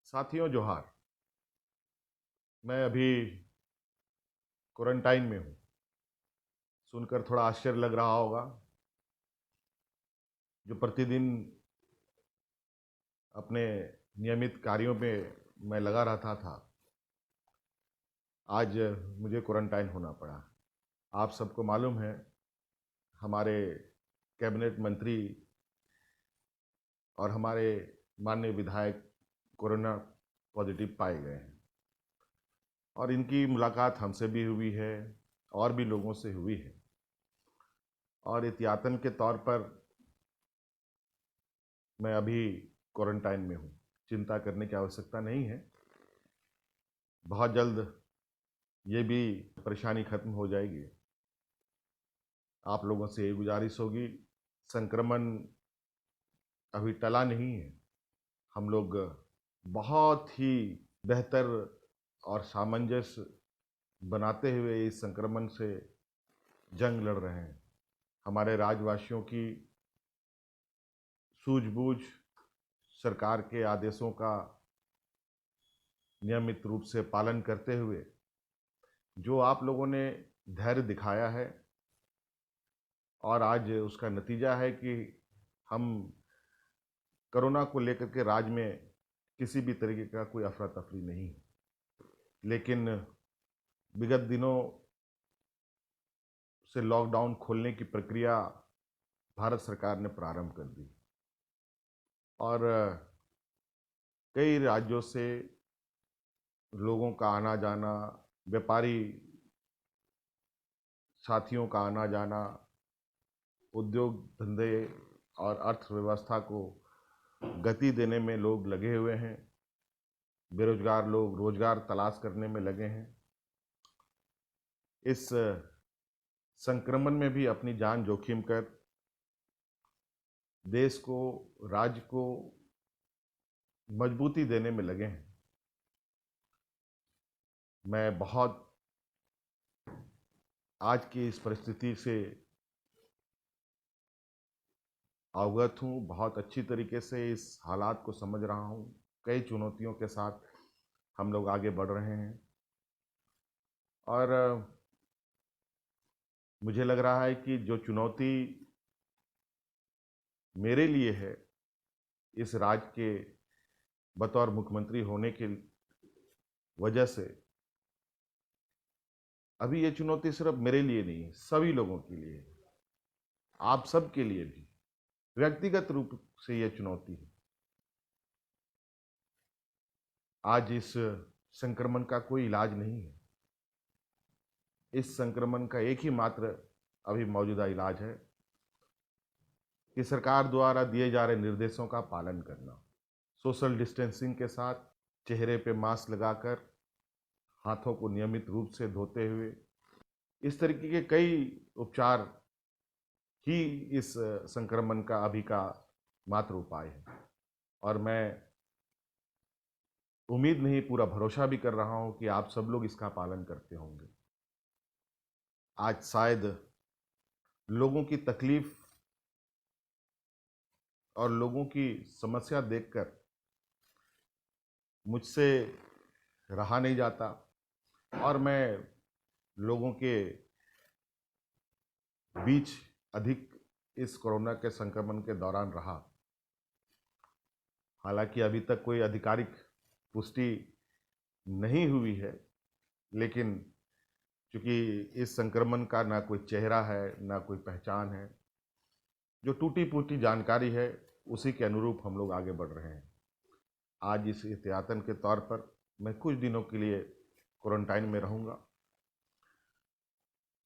साथियों जोहार। मैं अभी क्वारंटाइन में हूँ। सुनकर थोड़ा आश्चर्य लग रहा होगा। जो प्रतिदिन अपने नियमित कार्यों पे मैं लगा रहता था, आज मुझे क्वारंटाइन होना पड़ा। आप सबको मालूम है, हमारे कैबिनेट मंत्री और हमारे माननीय विधायक कोरोना पॉजिटिव पाए गए हैं और इनकी मुलाकात हमसे भी हुई है और भी लोगों से हुई है। और एहतियातन के तौर पर मैं अभी क्वारंटाइन में हूँ। चिंता करने की आवश्यकता नहीं है। बहुत जल्द ये भी परेशानी खत्म हो जाएगी। आप लोगों से ये गुजारिश होगी, संक्रमण अभी टला नहीं है। हम लोग बहुत ही बेहतर और सामंजस्य बनाते हुए इस संक्रमण से जंग लड़ रहे हैं। हमारे राज्यवासियों की सूझबूझ, सरकार के आदेशों का नियमित रूप से पालन करते हुए जो आप लोगों ने धैर्य दिखाया है, और आज उसका नतीजा है कि हम कोरोना को लेकर के राज्य में किसी भी तरीके का कोई अफरा तफरी नहीं है। लेकिन विगत दिनों से लॉकडाउन खोलने की प्रक्रिया भारत सरकार ने प्रारंभ कर दी और कई राज्यों से लोगों का आना जाना, व्यापारी साथियों का आना जाना, उद्योग धंधे और अर्थव्यवस्था को गति देने में लोग लगे हुए हैं। बेरोजगार लोग रोजगार तलाश करने में लगे हैं। इस संक्रमण में भी अपनी जान जोखिम कर देश को, राज्य को मजबूती देने में लगे हैं। मैं बहुत आज की इस परिस्थिति से अवगत हूँ, बहुत अच्छी तरीके से इस हालात को समझ रहा हूँ। कई चुनौतियों के साथ हम लोग आगे बढ़ रहे हैं और मुझे लग रहा है कि जो चुनौती मेरे लिए है, इस राज्य के बतौर मुख्यमंत्री होने की वजह से, अभी ये चुनौती सिर्फ मेरे लिए नहीं है, सभी लोगों के लिए है। आप सब के लिए भी व्यक्तिगत रूप से ये चुनौती है। आज इस संक्रमण का कोई इलाज नहीं है। इस संक्रमण का एक ही मात्र अभी मौजूदा इलाज है कि सरकार द्वारा दिए जा रहे निर्देशों का पालन करना, सोशल डिस्टेंसिंग के साथ, चेहरे पे मास्क लगाकर, हाथों को नियमित रूप से धोते हुए, इस तरीके के कई उपचार ही इस संक्रमण का अभी का मात्र उपाय है। और मैं उम्मीद नहीं, पूरा भरोसा भी कर रहा हूं कि आप सब लोग इसका पालन करते होंगे। आज शायद लोगों की तकलीफ और लोगों की समस्या देखकर मुझसे रहा नहीं जाता और मैं लोगों के बीच अधिक इस कोरोना के संक्रमण के दौरान रहा। हालांकि अभी तक कोई आधिकारिक पुष्टि नहीं हुई है, लेकिन चूंकि इस संक्रमण का ना कोई चेहरा है, ना कोई पहचान है, जो टूटी फूटी जानकारी है उसी के अनुरूप हम लोग आगे बढ़ रहे हैं। आज इस एहतियातन के तौर पर मैं कुछ दिनों के लिए क्वारंटाइन में रहूँगा।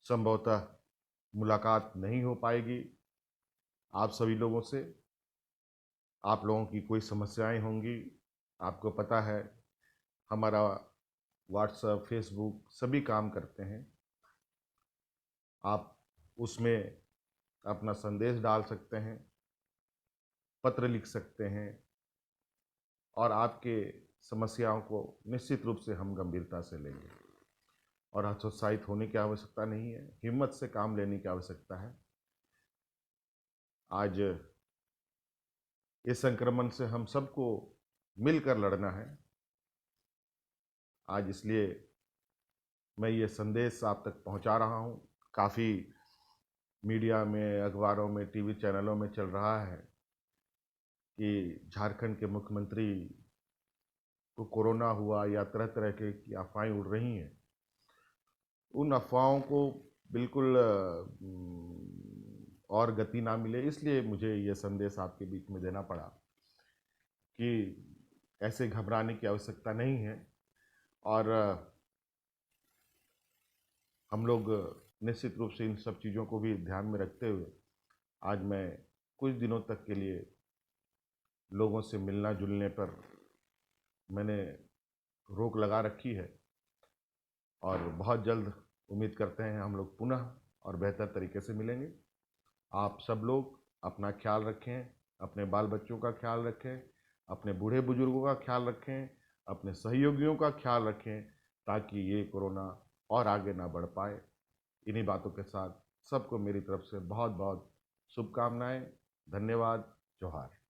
संभवतः मुलाकात नहीं हो पाएगी आप सभी लोगों से। आप लोगों की कोई समस्याएं होंगी। आपको पता है, हमारा व्हाट्सएप, फेसबुक सभी काम करते हैं। आप उसमें अपना संदेश डाल सकते हैं, पत्र लिख सकते हैं और आपके समस्याओं को निश्चित रूप से हम गंभीरता से लेंगे। और हतोत्साहित होने की आवश्यकता नहीं है, हिम्मत से काम लेने की आवश्यकता है। आज इस संक्रमण से हम सबको मिलकर लड़ना है। आज इसलिए मैं ये संदेश आप तक पहुंचा रहा हूं। काफ़ी मीडिया में, अखबारों में, टीवी चैनलों में चल रहा है कि झारखंड के मुख्यमंत्री को कोरोना हुआ या तरह तरह की अफवाहें उड़ रही हैं। उन अफवाहों को बिल्कुल और गति ना मिले, इसलिए मुझे ये संदेश आपके बीच में देना पड़ा कि ऐसे घबराने की आवश्यकता नहीं है। और हम लोग निश्चित रूप से इन सब चीज़ों को भी ध्यान में रखते हुए आज मैं कुछ दिनों तक के लिए लोगों से मिलना जुलने पर मैंने रोक लगा रखी है। और बहुत जल्द उम्मीद करते हैं हम लोग पुनः और बेहतर तरीके से मिलेंगे। आप सब लोग अपना ख्याल रखें, अपने बाल बच्चों का ख्याल रखें, अपने बूढ़े बुजुर्गों का ख्याल रखें, अपने सहयोगियों का ख्याल रखें, ताकि ये कोरोना और आगे ना बढ़ पाए। इन्हीं बातों के साथ सबको मेरी तरफ से बहुत बहुत शुभकामनाएं। धन्यवाद। जोहार।